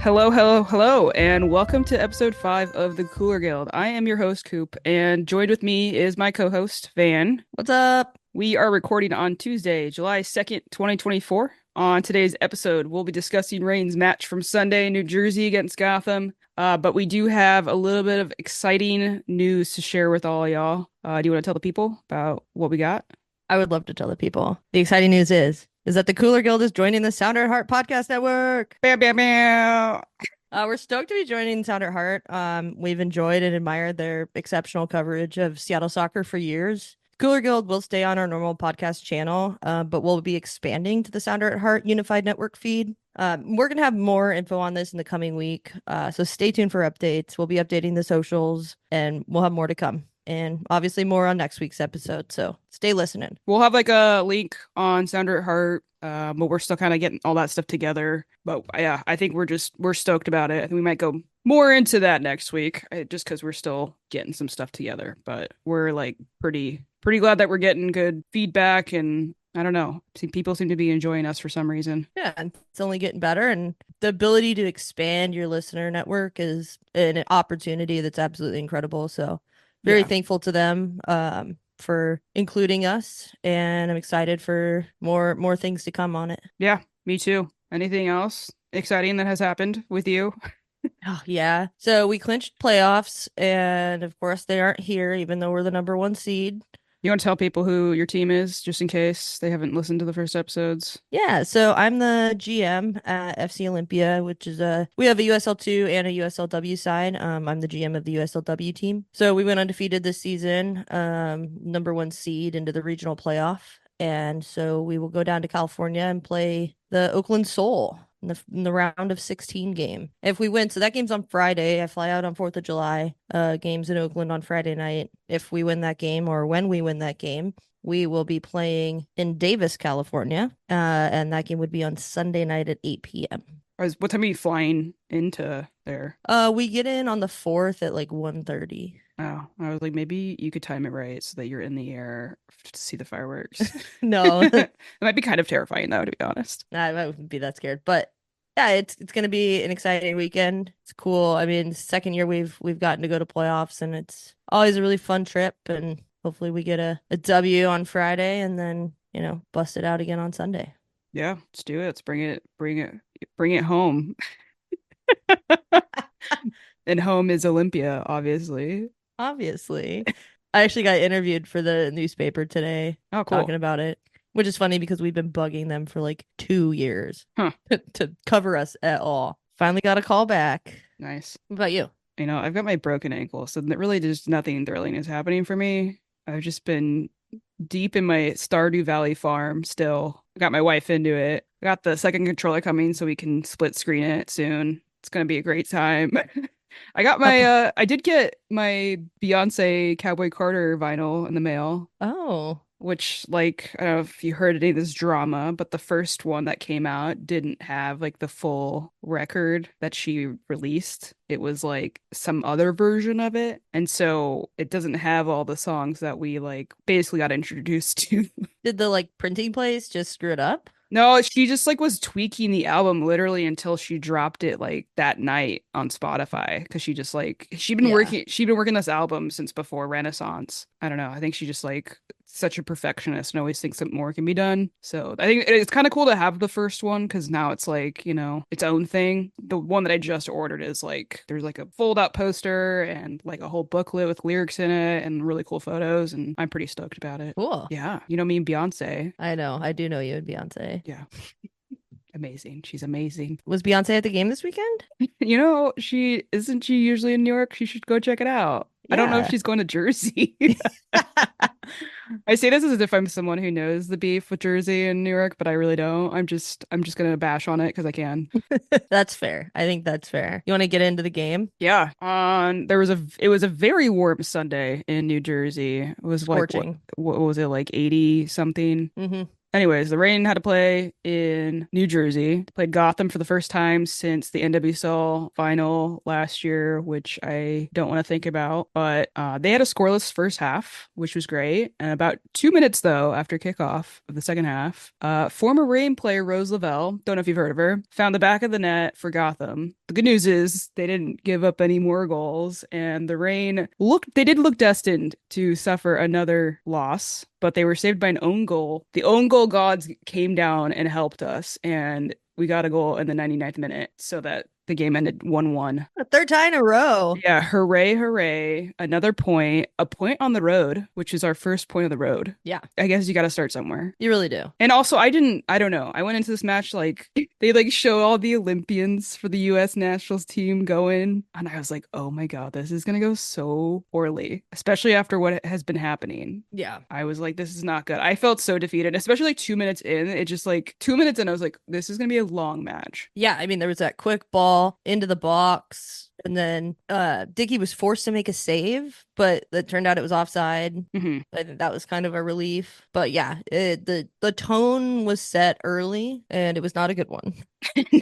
Hello, hello, hello, and welcome to episode 5 of the Cooler Guild. I am your host, Coop, and joined with me is my co-host, Van. What's up? We are recording on Tuesday, July 2nd, 2024. On today's episode, we'll be discussing Reigns' match from Sunday in New Jersey against Gotham. But we do have a little bit of exciting news to share with all y'all. Do you want to tell the people about what we got? I would love to tell the people. The exciting news is that the Cooler Guild is joining the Sound at Heart podcast network. Bam, bam, bam. We're stoked to be joining Sound at Heart. We've enjoyed and admired their exceptional coverage of Seattle soccer for years. Cooler Guild will stay on our normal podcast channel, but we'll be expanding to the Sound at Heart unified network feed. We're going to have more info on this in the coming week, so stay tuned for updates. We'll be updating the socials, and we'll have more to come. And obviously more on next week's episode, so stay listening. We'll have like a link on Sounder at Heart, but we're still kind of getting all that stuff together. But yeah, I think we're stoked about it. I think we might go more into that next week, just because we're still getting some stuff together. But we're like pretty glad that we're getting good feedback, and I don't know, people seem to be enjoying us for some reason. Yeah, and it's only getting better, and the ability to expand your listener network is an opportunity that's absolutely incredible. So very Yeah, thankful to them for including us, and I'm excited for more things to come on it. yeah, me too. Anything else exciting that has happened with you? Oh yeah. So we clinched playoffs, and of course they aren't here, even though we're the number one seed. You want to tell people who your team is, just in case they haven't listened to the first episodes? Yeah, so I'm the GM at FC Olympia, which is we have a USL2 and a USLW side. I'm the GM of the USLW team. So we went undefeated this season, number one seed into the regional playoff. And so we will go down to California and play the Oakland Soul in the round of 16 game. If we win, so that game's on Friday. I fly out on 4th of July. Games in Oakland on Friday night. If we win that game, or when we win that game, we will be playing in Davis, California, and that game would be on Sunday night at 8 p.m. What time are you flying into there? We get in on the 4th at like 1:30. Oh, I was like, maybe you could time it right so that you're in the air to see the fireworks. No, It might be kind of terrifying, though, to be honest. I wouldn't be that scared, but yeah, it's gonna be an exciting weekend. It's cool. I mean, second year we've gotten to go to playoffs, and it's always a really fun trip. And hopefully we get a W on Friday, and then bust it out again on Sunday. Yeah, let's do it. Let's bring it home. And home is Olympia, obviously. Obviously. I actually got interviewed for the newspaper today Oh, cool. talking about it, which is funny because we've been bugging them for like 2 years Huh. to cover us at all. Finally got a call back. Nice. What about you? I've got my broken ankle, so really just nothing thrilling is happening for me. I've just been deep in my Stardew Valley farm still. I got my wife into it. I got the second controller coming so we can split screen it soon. It's gonna be a great time. I did get my Beyonce Cowboy Carter vinyl in the mail, Oh, which, like, I don't know if you heard any of this drama, but the first one that came out didn't have like the full record that she released. It was like some other version of it. And so it doesn't have all the songs that we like basically got introduced to. did the like printing place just screw it up? No, she just like was tweaking the album literally until she dropped it like that night on Spotify because she just like Yeah. she'd been working this album since before Renaissance. I don't know. I think she just like such a perfectionist and always thinks that more can be done. So I think it's kind of cool to have the first one because now it's like, its own thing. The one that I just ordered is like there's like a fold out poster and like a whole booklet with lyrics in it and really cool photos, and I'm pretty stoked about it. Cool. Yeah, you know me and Beyonce. I know. I do know you and Beyonce. Yeah. Amazing. She's amazing. Was Beyonce at the game this weekend? She usually in New York? She should go check it out. I don't know if Yeah. she's going to Jersey. I say this as if I'm someone who knows the beef with Jersey and New York, but I really don't. I'm just gonna bash on it because I can. That's fair. I think that's fair. You want to get into the game? Yeah. It was a very warm Sunday in New Jersey. It was like Scorching. what was it, like 80 something? Mm-hmm. Anyways, the Reign had to play in New Jersey. Played Gotham for the first time since the NWSL Final last year, which I don't want to think about. But they had a scoreless first half, which was great. And about 2 minutes, though, after kickoff of the second half, former Reign player Rose Lavelle, don't know if you've heard of her, found the back of the net for Gotham. The good news is they didn't give up any more goals, and the Reign they did look destined to suffer another loss, but they were saved by an own goal. The own goal gods came down and helped us, and we got a goal in the 99th minute so that the game ended 1-1. A third time in a row. Yeah, hooray, hooray. Another point, a point on the road, which is our first point on the road. Yeah, I guess you got to start somewhere. you really do. And also, I don't know. I went into this match like they like show all the Olympians for the US nationals team going, and I was like, "Oh my God, this is going to go so poorly," especially after what has been happening. Yeah. I was like, this is not good. I felt so defeated, especially like 2 minutes in. It just like 2 minutes in, I was like, this is going to be a long match. Yeah, I mean, there was that quick ball into the box, and then Dickey was forced to make a save, but it turned out it was offside. Mm-hmm. I think that was kind of a relief. But yeah, the tone was set early, and it was not a good one.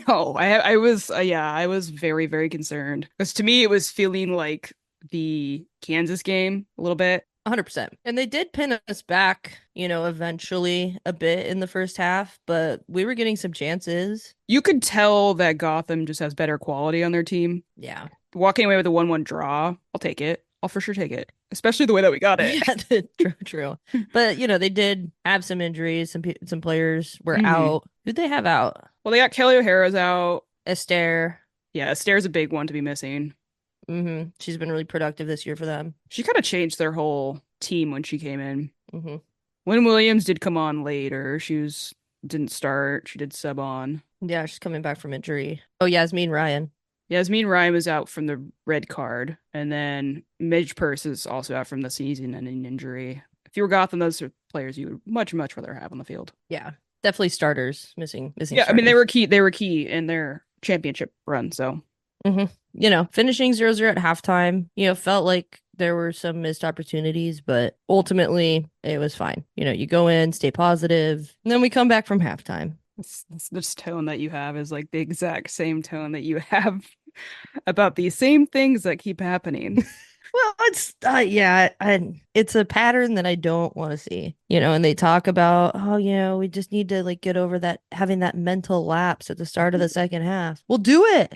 No, I was yeah, I was very, very concerned because to me it was feeling like the Kansas game a little bit. 100%. And they did pin us back, eventually a bit in the first half, but we were getting some chances. You could tell that Gotham just has better quality on their team. Yeah. Walking away with a 1-1 draw, I'll take it. I'll for sure take it, especially the way that we got it. Yeah, true. But, they did have some injuries. Some players were out. Who'd they have out? Well, they got Kelly O'Hara's out. Esther. Yeah, Esther's a big one to be missing. She's been really productive this year for them. She kind of changed their whole team when she came in. Mm-hmm. When Williams did come on later, didn't start. She did sub on. Yeah, she's coming back from injury. Oh, Yasmin Ryan. Yasmin Ryan was out from the red card, and then Midge Purse is also out from the season-ending injury. If you were Gotham, those are players you would much, much rather have on the field. Yeah, definitely starters missing. Yeah, starters. I mean they were key. They were key in their championship run. So, finishing 0-0 at halftime, felt like there were some missed opportunities, but ultimately it was fine. You go in, stay positive, and then we come back from halftime. This tone that you have is like the exact same tone that you have about these same things that keep happening. Well, it's it's a pattern that I don't want to see, and they talk about, we just need to like get over that, having that mental lapse at the start of the second half. Well, do it.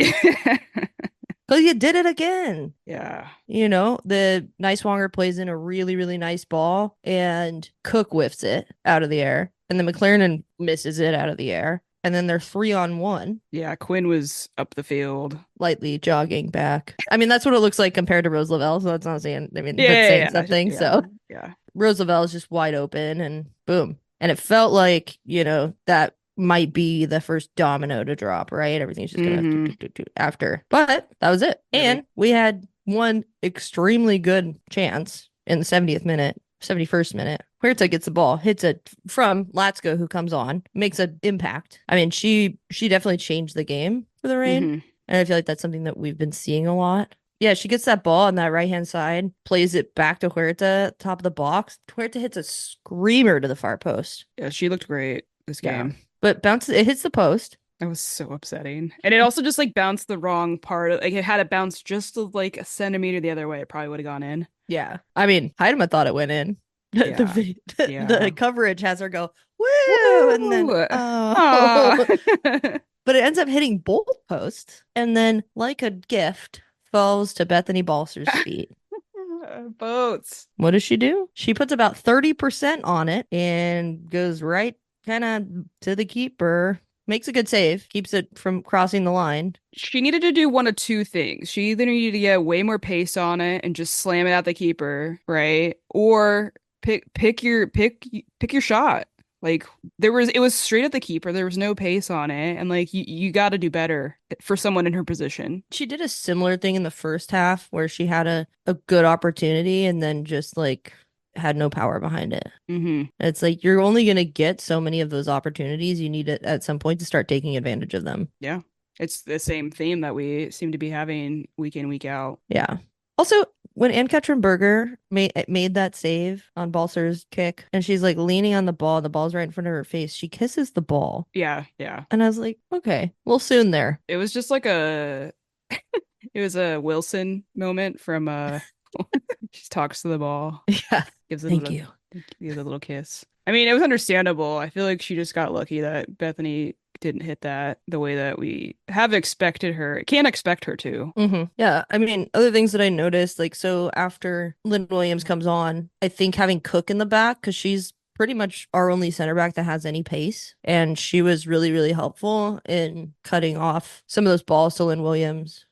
Because you did it again. Yeah. The Nicewanger plays in a really, really nice ball, and Cook whiffs it out of the air, and then McLaren misses it out of the air. And then they're 3-on-1. Yeah, Quinn was up the field. Lightly jogging back. I mean, that's what it looks like compared to Rose Lavelle. So that's not saying, that's saying something. So Rose Lavelle is just wide open and boom. And it felt like, that might be the first domino to drop, right? Everything's just going to after. But that was it. And we had one extremely good chance in the 70th minute. 71st minute. Huerta gets the ball, hits it from Latsko, who comes on, makes an impact. I mean, she definitely changed the game for the Reign. And I feel like that's something that we've been seeing a lot. Yeah, she gets that ball on that right-hand side, plays it back to Huerta, top of the box. Huerta hits a screamer to the far post. Yeah, she looked great this game. But it hits the post. That was so upsetting. And it also just like bounced the wrong part. Like it had it bounce just like a centimeter the other way. It probably would have gone in. Yeah. I mean, Heidema thought it went in. Yeah. The coverage has her go, woo! And then, but it ends up hitting both posts. And then, like a gift, falls to Bethany Balser's feet. Boats. What does she do? She puts about 30% on it and goes right kind of to the keeper. Makes a good save, keeps it from crossing the line. She needed to do one of two things. She either needed to get way more pace on it and just slam it at the keeper, right? Or pick your shot. Like it was straight at the keeper. There was no pace on it, and like you got to do better for someone in her position. She did a similar thing in the first half where she had a good opportunity and then just like had no power behind it. It's like you're only going to get so many of those opportunities. You need it at some point to start taking advantage of them. Yeah. It's the same theme that we seem to be having week in, week out. Yeah. Also, when Ann-Katrin Berger made that save on Balser's kick, and she's like leaning on the ball's right in front of her face. She kisses the ball, Yeah, yeah. and I was like, okay, we'll soon there. It was just like a it was a Wilson moment from she talks to the ball, Yeah, gives it a thank little you. gives it a little kiss. I mean, it was understandable. I feel like she just got lucky that Bethany didn't hit that the way that we have expected her. Can't expect her to. Yeah, I mean, other things that I noticed, like, so after Lynn Williams comes on, I think having Cook in the back, because she's pretty much our only center back that has any pace, and she was really, really helpful in cutting off some of those balls to Lynn Williams.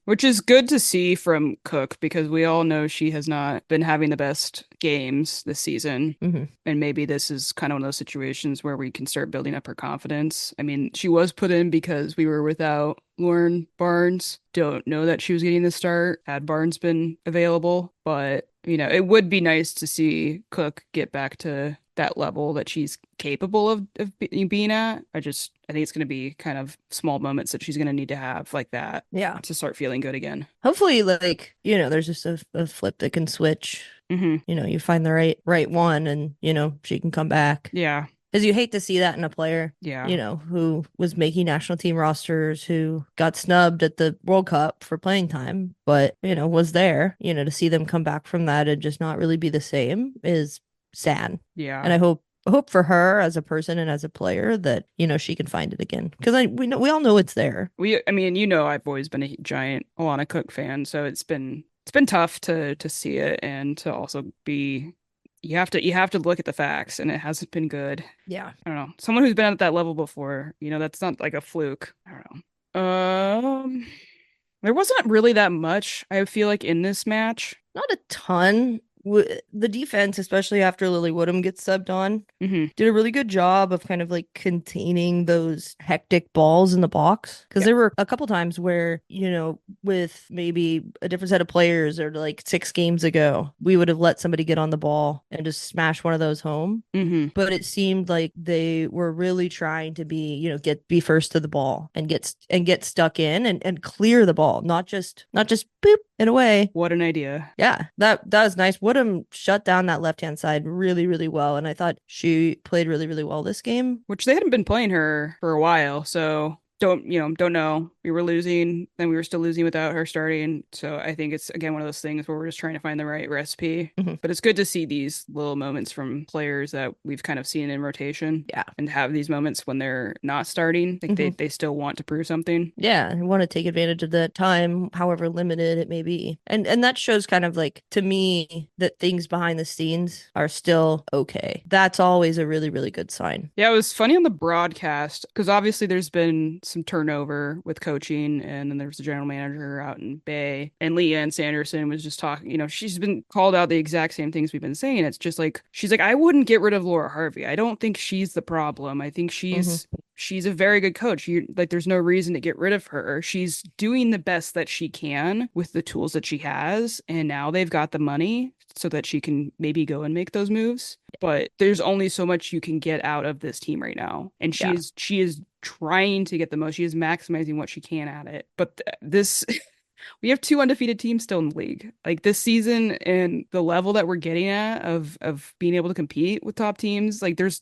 Which is good to see from Cook because we all know she has not been having the best games this season. hmm And maybe this is kind of one of those situations where we can start building up her confidence. I mean, she was put in because we were without Lauren Barnes. Don't know that she was getting the start had Barnes been available, but it would be nice to see Cook get back to that level that she's capable of being at. I think it's going to be kind of small moments that she's going to need to have like that Yeah. to start feeling good again. Hopefully, like, there's just a flip that can switch. Hmm. You find the right one, and she can come back. Yeah. Because you hate to see that in a player, Yeah. who was making national team rosters, who got snubbed at the World Cup for playing time, but, was there, to see them come back from that and just not really be the same is sad. And Yeah. I hope for her as a person and as a player that, she can find it again. Because we all know it's there. I mean, I've always been a giant Alana Cook fan, so it's been tough to see it and to also be you have to look at the facts and it hasn't been good. Yeah. I don't know. Someone who's been at that level before, that's not like a fluke. I don't know. There wasn't really that much, I feel like, in this match. Not a ton. The defense, especially after Lily Woodham gets subbed on, Hmm. did a really good job of kind of like containing those hectic balls in the box. Because Yeah. there were a couple times where, with maybe a different set of players or like 6 games ago, we would have let somebody get on the ball and just smash one of those home. Hmm. But it seemed like they were really trying to be first to the ball and get stuck in and clear the ball, not just boop it away. What an idea. Yeah, that was nice. Woodham shut down that left-hand side really, really well, and I thought she played really, really well this game. Which they hadn't been playing her for a while, so don't know. We were losing, then we were still losing without her starting. So I think it's again one of those things where we're just trying to find the right recipe. Mhm. But it's good to see these little moments from players that we've kind of seen in rotation Yeah. and have these moments when they're not starting. Like Mhm. they still want to prove something. Yeah, I want to take advantage of the time, however limited it may be. And that shows kind of like to me that things behind the scenes are still okay. That's always a really, really good sign. Yeah, it was funny on the broadcast because obviously there's been some turnover with coaching, and then there's the general manager out in Bay, and Leanne Sanderson was just talking. She's been called out the exact same things we've been saying. It's just like she's like, I wouldn't get rid of Laura Harvey. I don't think she's the problem. I think she's a very good coach. There's no reason to get rid of her. She's doing the best that she can with the tools that she has, and now they've got the money so that she can maybe go and make those moves. But there's only so much you can get out of this team right now. And Yeah. she is trying to get the most. She is maximizing what she can at it. But this we have 2 undefeated teams still in the league. Like this season and the level that we're getting at of being able to compete with top teams, like there's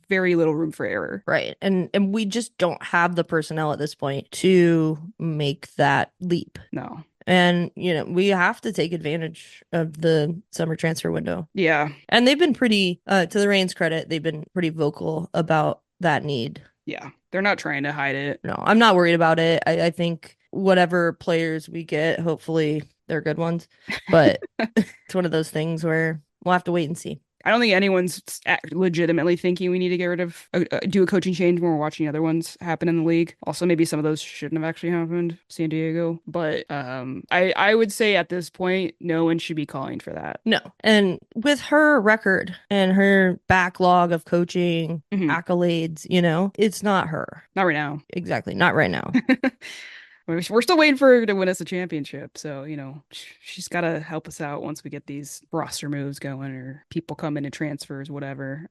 very little room for error. Right. And we just don't have the personnel at this point to make that leap. No. And, we have to take advantage of the summer transfer window. Yeah. And they've been pretty, to the Reigns' credit, they've been pretty vocal about that need. Yeah. They're not trying to hide it. No, I'm not worried about it. I think whatever players we get, hopefully they're good ones. But it's one of those things where we'll have to wait and see. I don't think anyone's legitimately thinking we need to get rid of do a coaching change when we're watching other ones happen in the league. Also, maybe some of those shouldn't have actually happened, San Diego. But I would say at this point, no one should be calling for that. No. And with her record and her backlog of coaching Mhm. accolades, it's not her. Not right now. Exactly. Not right now. We're still waiting for her to win us a championship. So, she's got to help us out once we get these roster moves going or people come in and transfers, whatever.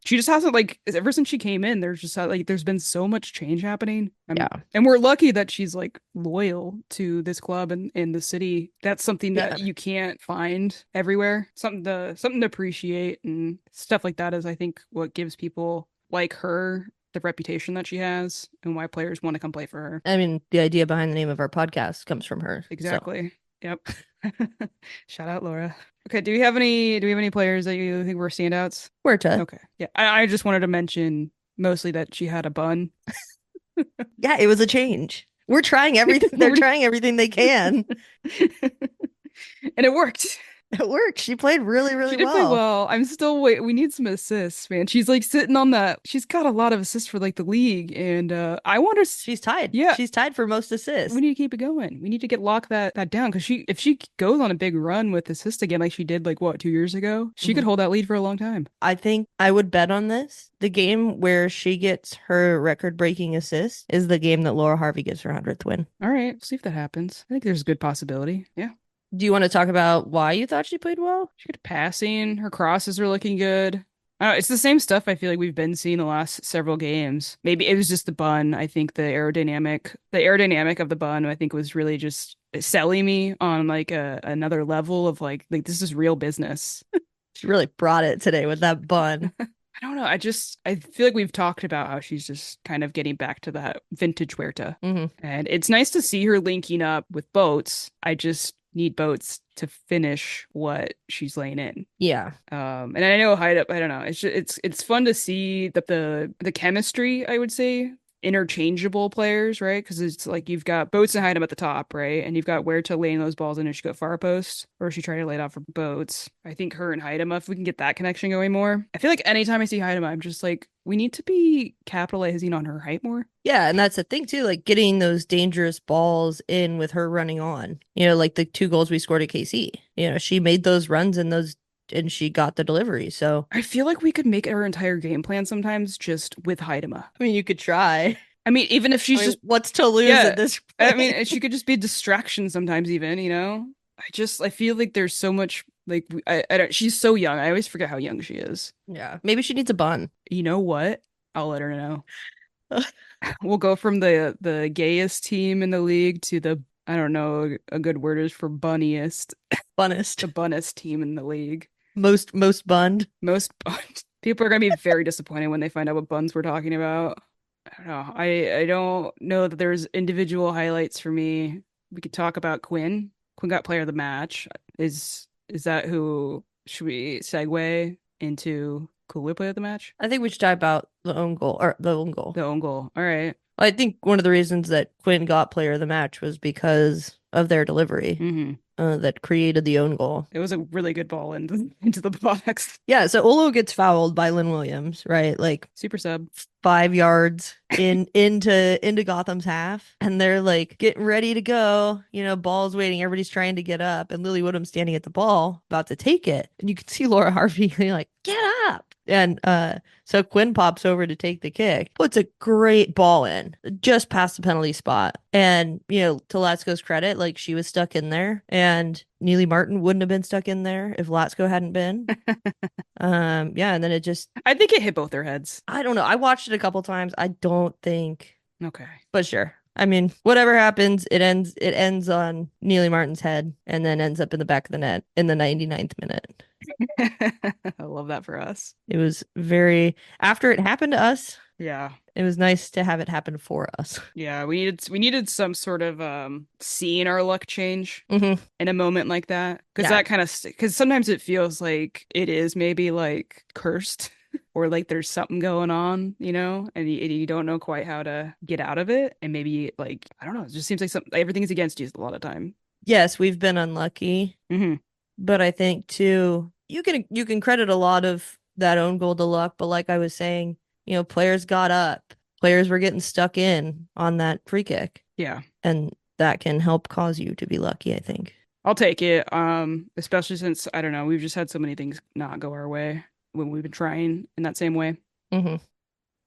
She just hasn't like ever since she came in, there's just like there's been so much change happening. Yeah. And we're lucky that she's like loyal to this club and in the city. That's something that Yeah. you can't find everywhere. Something to appreciate and stuff like that is I think what gives people like her the reputation that she has and why players want to come play for her. I mean, the idea behind the name of our podcast comes from her. So Exactly. Yep. Shout out Laura. Okay, do we have any players that you think were standouts? Huerta. Okay. Yeah. I just wanted to mention mostly that she had a bun. Yeah, it was a change. We're trying everything. They're trying everything they can. And it worked. It worked. She played really, She really did play well. well. I'm still wait. We need some assists, man. She's like sitting on that. She's got a lot of assists for like the league, and I want to. She's tied. Yeah, She's tied for most we assists. need to keep it going. We need to lock that down because if she goes on a big run with assists again, like she did like what 2 years ago, she could Mhm. hold that lead for a long time. I think I would bet on this. The game where she gets her record-breaking assist is the game that Laura Harvey gets her 100th win. All right, see if that happens. I think there's a good possibility. Yeah, Do you want to talk about why you thought she played well? she got passing. Her crosses are looking good. I don't know, it's the same stuff I feel like we've been seeing the last several games. Maybe it was just the bun. I think the aerodynamic of the bun, I think was really just selling me on like another level of like this is real business. She really brought it today with that bun. I don't know. I feel like we've talked about how she's just kind of getting back to that vintage Huerta. Hmm. And it's nice to see her linking up with Boats. I just need Boats to finish what she's laying in. Yeah. And I know Hyde Up, I don't know. It's fun to see the chemistry, I would say, interchangeable players, right? Because it's like you've got Boats and Hyde Up at the top, right? And you've got where to laying those balls in if she go far post or if she try to lay it off for Boats. I think her and Hyde if we can get that connection going more. I feel like anytime I see Hyde I'm just like, we need to be capitalizing on her height more. Yeah, and that's the thing too, like getting those dangerous balls in with her running on. Like the 2 goals we scored at KC. She made those runs and she got the delivery. So, I feel like we could make our entire game plan sometimes just with Haidema. I mean, you could try. I mean, even if she's just what's to lose yeah. at this I point? mean, she could just be a distraction sometimes, even. I feel like there's so much like I don't. She's so young. I always forget how young she is. Yeah, maybe she needs a bun. You know what? I'll let her know. We'll go from the gayest team in the league to the I don't know a good word is for bunniest, Bunnest. the bunnest team in the league. Most bunned. Most buns. People are gonna be very disappointed when they find out what buns we're talking about. I don't know. I don't know that there's individual highlights for me. We could talk about Quinn. Quinn got player of the match. Is that who should we segue into Cooler player of the match? I think we should talk about the own goal or the own goal. The own goal. All right. I think one of the reasons that Quinn got player of the match was because of their delivery that created the own goal. It was a really good ball into the box. Yeah, so Olo gets fouled by Lynn Williams, right? Like Super sub. 5 yards into Gotham's half, and they're like getting ready to go. Ball's waiting. Everybody's trying to get up, and Lily Woodham's standing at the ball, about to take it, and you can see Laura Harvey like, "Get up!" And so Quinn pops over to take the kick, puts a great ball in, just past the penalty spot. And to Latsko's credit, like she was stuck in there, and Neely Martin wouldn't have been stuck in there if Latsko hadn't been. Yeah, and then it just I think it hit both their heads. I don't know. I watched it a couple times. I don't think, Okay. but sure. I mean, whatever happens, it ends on Neely Martin's head and then ends up in the back of the net in the 99th minute. I love that for us. It was after it happened to us, Yeah. it was nice to have it happen for us. Yeah, we needed some sort of seeing our luck change Mm-hmm. in a moment like that because Yeah. that kind of because sometimes it feels like it is maybe like cursed or like there's something going on, and you don't know quite how to get out of it, and maybe like I don't know, it just seems like everything's against you a lot of time. Yes, we've been unlucky, but I think too, you can credit a lot of that own goal to luck, but like I was saying, players got up. Players were getting stuck in on that free kick. Yeah. And that can help cause you to be lucky, I think. I'll take it. Especially since I don't know, we've just had so many things not go our way when we've been trying in that same way. Mm-hmm.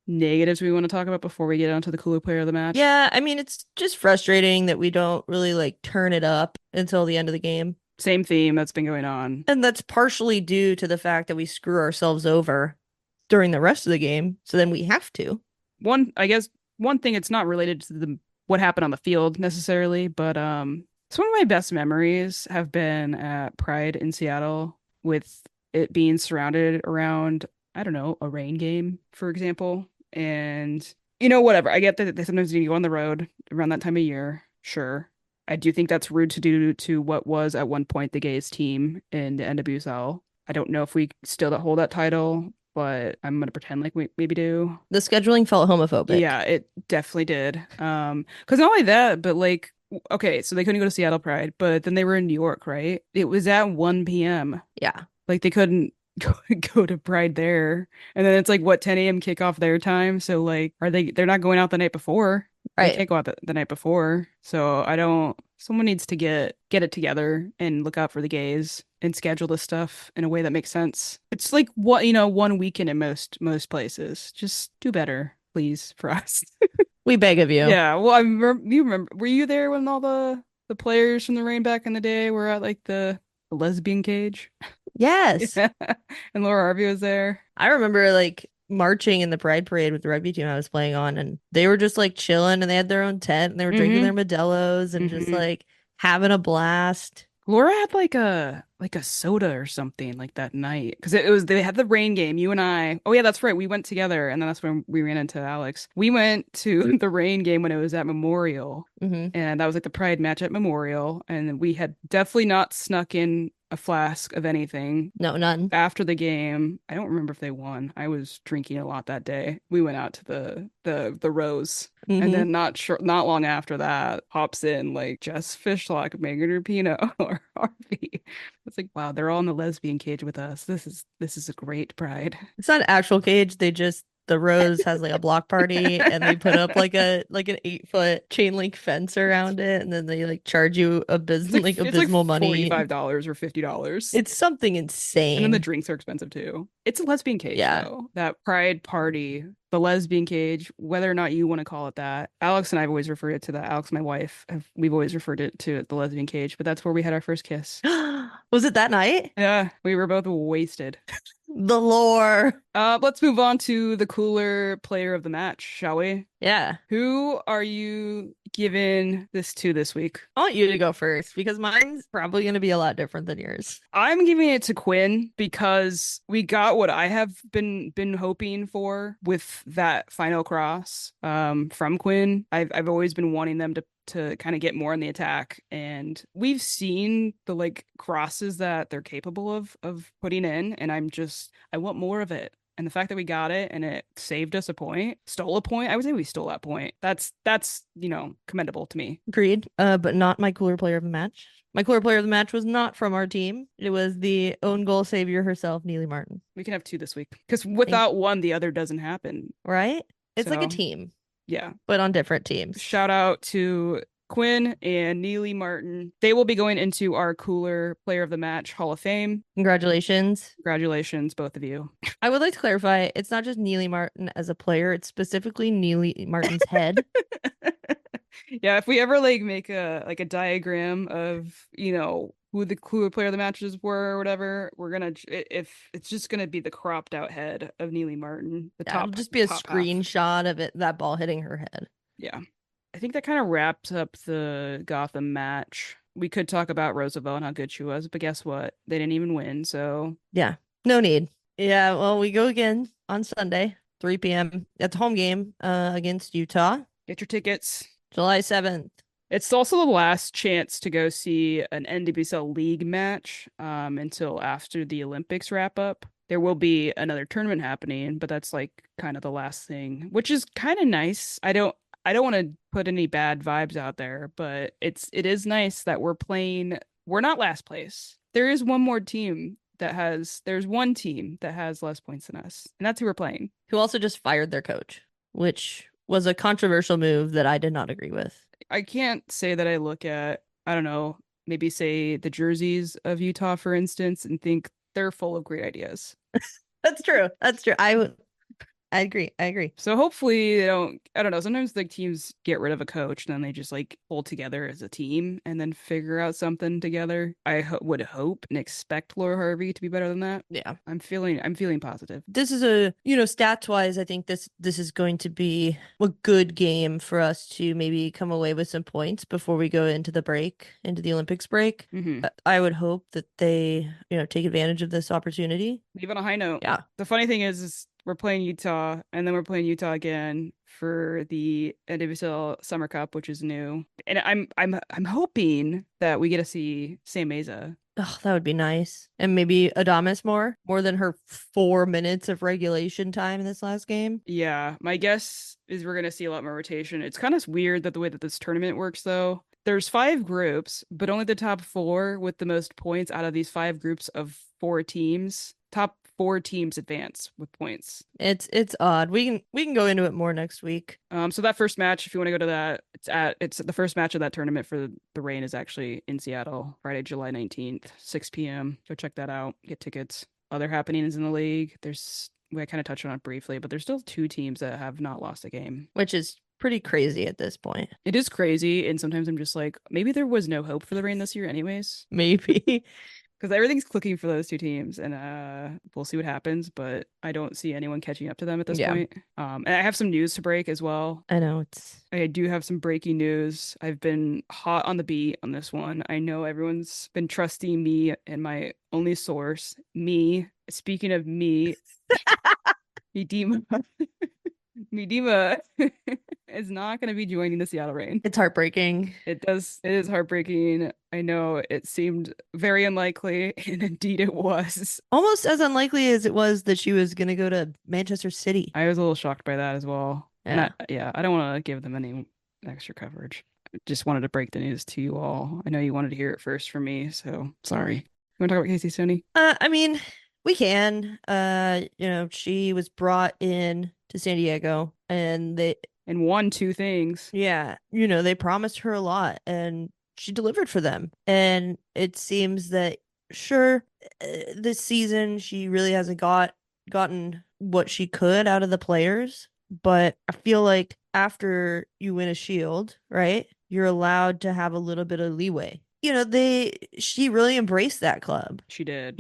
negatives we want to talk about before we get onto the cooler player of the match? Yeah, I mean, it's just frustrating that we don't really like turn it up until the end of the game. Same theme that's been going on. And that's partially due to the fact that we screw ourselves over during the rest of the game. So then we have to. I guess one thing, it's not related to the what happened on the field necessarily, but some of my best memories have been at Pride in Seattle with it being surrounded around, I don't know, a rain game, for example. And whatever. I get that they sometimes need to go on the road around that time of year. Sure. I do think that's rude to do to what was at one point the gayest team in the NWSL. I don't know if we still hold that title, but I'm gonna pretend like we maybe do. The scheduling felt homophobic. Yeah, it definitely did. Because not only that, but like, okay, so they couldn't go to Seattle Pride, but then they were in New York, right? It was at 1 p.m. Yeah. Like they couldn't go to Pride there. And then it's like what, 10 a.m. kickoff their time. So like, they're not going out the night before. They Right. can't go out the night before. So I don't, someone needs to get it together and look out for the gays and schedule this stuff in a way that makes sense. It's like what, 1 weekend in most places. Just do better, please, for us. We beg of you. Yeah, well, I remember, you remember, were you there when all the players from the Rain back in the day were at like the lesbian cage? Yes. Yeah. And Laura Harvey was there. I remember like marching in the Pride Parade with the rugby team I was playing on, and they were just like chilling and they had their own tent and they were drinking their Mm-hmm. Modelo's and just Mm-hmm. like having a blast. Laura had like a soda or something like that night because it was they had the rain game. You and I. Oh yeah, that's right. We went together, and then that's when we ran into Alex. We went to the rain game when it was at Memorial, Hmm. and that was like the Pride match at Memorial, and we had definitely not snuck in a flask of anything No, none. after the game. I don't remember if they won. I was drinking a lot that day. We went out to the Rose. And Hmm. then not long after that, pops in like Jess Fishlock, Megan Rapinoe, or Harvey. It's like, wow, they're all in the lesbian cage with us. This is a great pride. It's not an actual cage. They just the Rose has like a block party and they put up like an 8 foot chain link fence around it and then they like charge you like It's like abysmal money. $45 or $50. It's something And then the insane. drinks are expensive too. It's a lesbian cage Yeah. though. That pride party, the lesbian cage, whether or not you want to call it that. Alex and I've always referred it to that. Alex, my wife, we've always referred it to the lesbian cage, but that's where we had our first kiss. Was it that night? Yeah, we were both wasted. The lore. Let's move on to the cooler player of the match, shall we? Yeah. Who are you giving this to this week? I want you to go first because mine's probably going to be a lot different than yours. I'm giving it to Quinn because we got what I have been hoping for with that final cross from Quinn. I've always been wanting them to kind of get more in the attack, and we've seen the like crosses that they're capable of putting in, and I want more of it. And the fact that we got it and it saved us a point, stole a point, I would say we stole that point. That's commendable to me. Agreed. But not my cooler player of the match. My cooler player of the match was not from our team. It was the own goal savior herself, Neely Martin. We can have two this week because Thank without one, the other doesn't happen. Right? It's like a So team, yeah, but on different teams. shout out to Quinn and Neely Martin. They will be going into our Cooler Player of the Match Hall of Fame. Congratulations. Congratulations, both of you. I would like to clarify, it's not just Neely Martin as a player, it's specifically Neely Martin's head. Yeah, if we ever like make a diagram of, who the Cooler Player of the Matches were or whatever, we're gonna if it's just gonna be the cropped out head of Neely Martin, the Yeah, it'll top just be a top half. screenshot of it, that ball hitting her head. Yeah. I think that kind of wraps up the Gotham match. We could talk about Roosevelt and how good she was, but guess what? They didn't even win, so Yeah, no need. Yeah, well, we go again on Sunday, 3 p.m. at the home game against Utah, get your tickets. July 7th. It's also the last chance to go see an NWSL League match until after the Olympics wrap up. There will be another tournament happening, but that's like kind of the last thing, which is kind of nice. I don't want to put any bad vibes out there, but it is nice that we're playing. We're not last place. There's one team that has less points than us, and that's who we're playing. Who also just fired their coach, which was a controversial move that I did not agree with. I can't say that I look at, I don't know, maybe say the jerseys of Utah, for instance, and think they're full of great ideas. That's true. That's true. I agree. I agree. So hopefully they don't, I don't know. Sometimes like teams get rid of a coach and then they just like pull together as a team and then figure out something together. Would hope and expect Laura Harvey to be better than that. Yeah. I'm feeling positive. This is a, stats wise, I think this is going to be a good game for us to maybe come away with some points before we go into the break, into the Olympics break. Mm-hmm. I would hope that they, take advantage of this opportunity. Leave on a high note. Yeah. The funny thing is we're playing Utah and then we're playing Utah again for the NWSL Summer Cup, which is new. And I'm hoping that we get to see Sam Meza. Oh, that would be nice. And maybe Adamas more than her 4 minutes of regulation time in this last game. Yeah, my guess is we're gonna see a lot more rotation. It's kind of weird that the way that this tournament works though. There's five groups, but only the top four with the most points out of these five groups of four teams. Top four teams advance with points. It's odd. We can go into it more next week. So that first match, if you want to go to that, it's the first match of that tournament for the Reign is actually in Seattle, Friday, July 19th, 6 p.m. Go check that out. Get tickets. Other happenings in the league. I kind of touched on it briefly, but there's still two teams that have not lost a game. Which is pretty crazy at this point. It is crazy, and sometimes I'm just like, maybe there was no hope for the Reign this year anyways. Maybe. Because everything's clicking for those two teams, and we'll see what happens. But I don't see anyone catching up to them at this Yeah. point. And I have some news to break as well. I know I do have some breaking news. I've been hot on the beat on this one. I know everyone's been trusting me and my only source, me. Speaking of me, Midima, Midima is not going to be joining the Seattle Reign. it's heartbreaking. It is heartbreaking. I know it seemed very unlikely, and indeed it was. Almost as unlikely as it was that she was gonna go to Manchester City. I was a little shocked by that as well. Yeah. And I don't want to give them any extra coverage. I just wanted to break the news to you all. I know you wanted to hear it first from me, so sorry. You want to talk about Casey Stoney? I mean, we can. She was brought in to San Diego and And won two things. they promised her a lot and she delivered for them. And it seems that sure, this season she really hasn't gotten what she could out of the players, but I feel like after you win a shield, right? You're allowed to have a little bit of leeway. She really embraced that club. She did.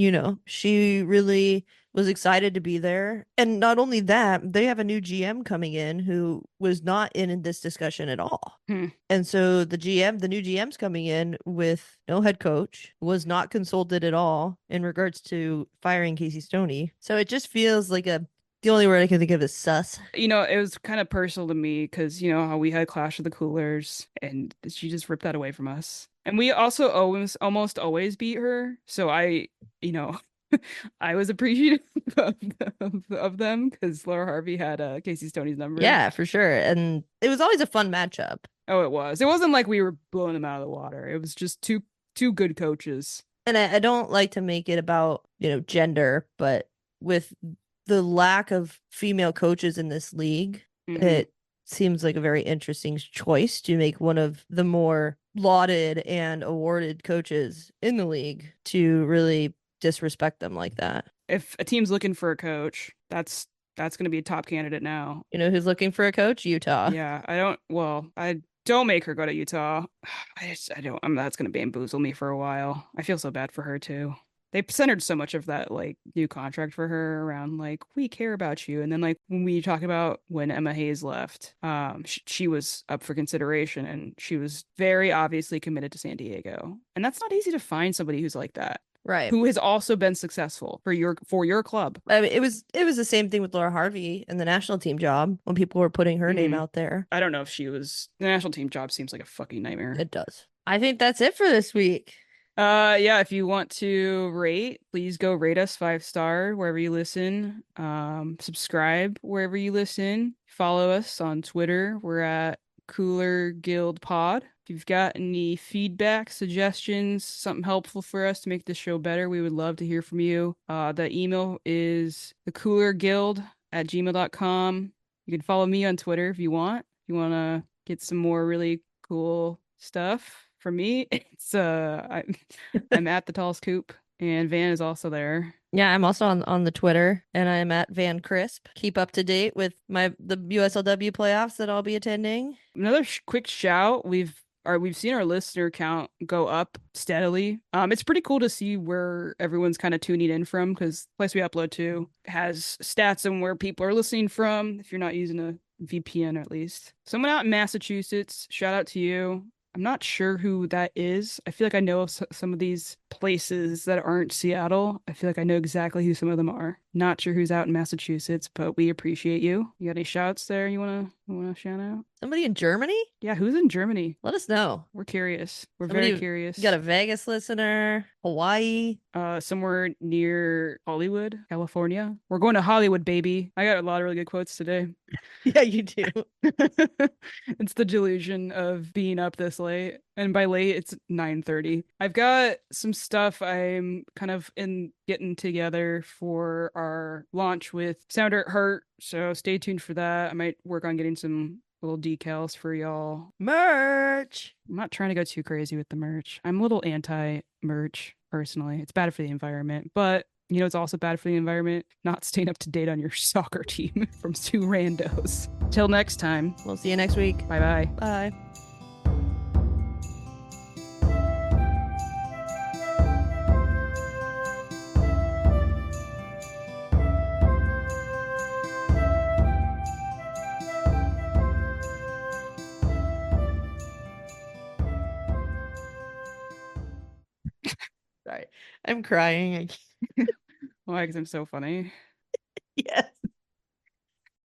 She really was excited to be there. And not only that, they have a new GM coming in who was not in this discussion at all. And so the new GM's coming in with no head coach, was not consulted at all in regards to firing Casey Stoney. So it just feels like the only word I can think of is sus. It was kind of personal to me because how we had Clash of the Coolers and she just ripped that away from us. And we also almost always beat her. So I was appreciative of them because Laura Harvey had Casey Stoney's number. Yeah, for sure. And it was always a fun matchup. Oh, it was. It wasn't like we were blowing them out of the water. It was just two good coaches. And I don't like to make it about, gender, but with the lack of female coaches in this league, it seems like a very interesting choice to make one of the more lauded and awarded coaches in the league to really disrespect them like that. If a team's looking for a coach, that's going to be a top candidate now. You know who's looking for a coach? Utah. Yeah, I don't make her go to Utah. I don't. That's going to bamboozle me for a while. I feel so bad for her too. They centered so much of that like new contract for her around like we care about you, and then like when we talk about when Emma Hayes left, she was up for consideration, and she was very obviously committed to San Diego, and that's not easy to find somebody who's like that. Right. Who has also been successful for your club. I mean, it was the same thing with Laura Harvey and the national team job when people were putting her name out there. I don't know if the national team job seems like a fucking nightmare. It does. I think that's it for this week. Yeah, if you want to rate, please go rate us 5-star wherever you listen. Subscribe wherever you listen. Follow us on Twitter. We're at Cooler Guild Pod. If you've got any feedback, suggestions, something helpful for us to make this show better, we would love to hear from you. The email is thecoolerguild@gmail.com. You can follow me on Twitter if you want. If you want to get some more really cool stuff from me, it's I'm at the tallest Coop. And Van is also there. Yeah, I'm also on the Twitter, and I'm at Van Crisp. Keep up to date with the USLW playoffs that I'll be attending. Another quick shout. We've seen our listener count go up steadily. It's pretty cool to see where everyone's kind of tuning in from because the place we upload to has stats on where people are listening from. If you're not using a VPN, at least someone out in Massachusetts, shout out to you. I'm not sure who that is. I feel like I know of some of these places that aren't Seattle. I feel like I know exactly who some of them are. Not sure who's out in Massachusetts, but we appreciate you. You got any shouts there you wanna shout out? Somebody in Germany? Yeah, who's in Germany? Let us know. We're curious. We're very Somebody curious. got a Vegas listener, Hawaii. Somewhere near Hollywood, California. We're going to Hollywood, baby. I got a lot of really good quotes today. Yeah, you do. It's the delusion of being up this late. And by late, it's 9:30. I've got some stuff I'm kind of in getting together for our launch with Sounder Hurt. So stay tuned for that. I might work on getting some little decals for y'all. Merch. I'm not trying to go too crazy with the merch. I'm a little anti merch personally. It's bad for the environment, but it's also bad for the environment not staying up to date on your soccer team from two randos. Till next time. We'll see you next week. Bye-bye. Bye. Sorry. I'm crying. Why? Because I'm so funny.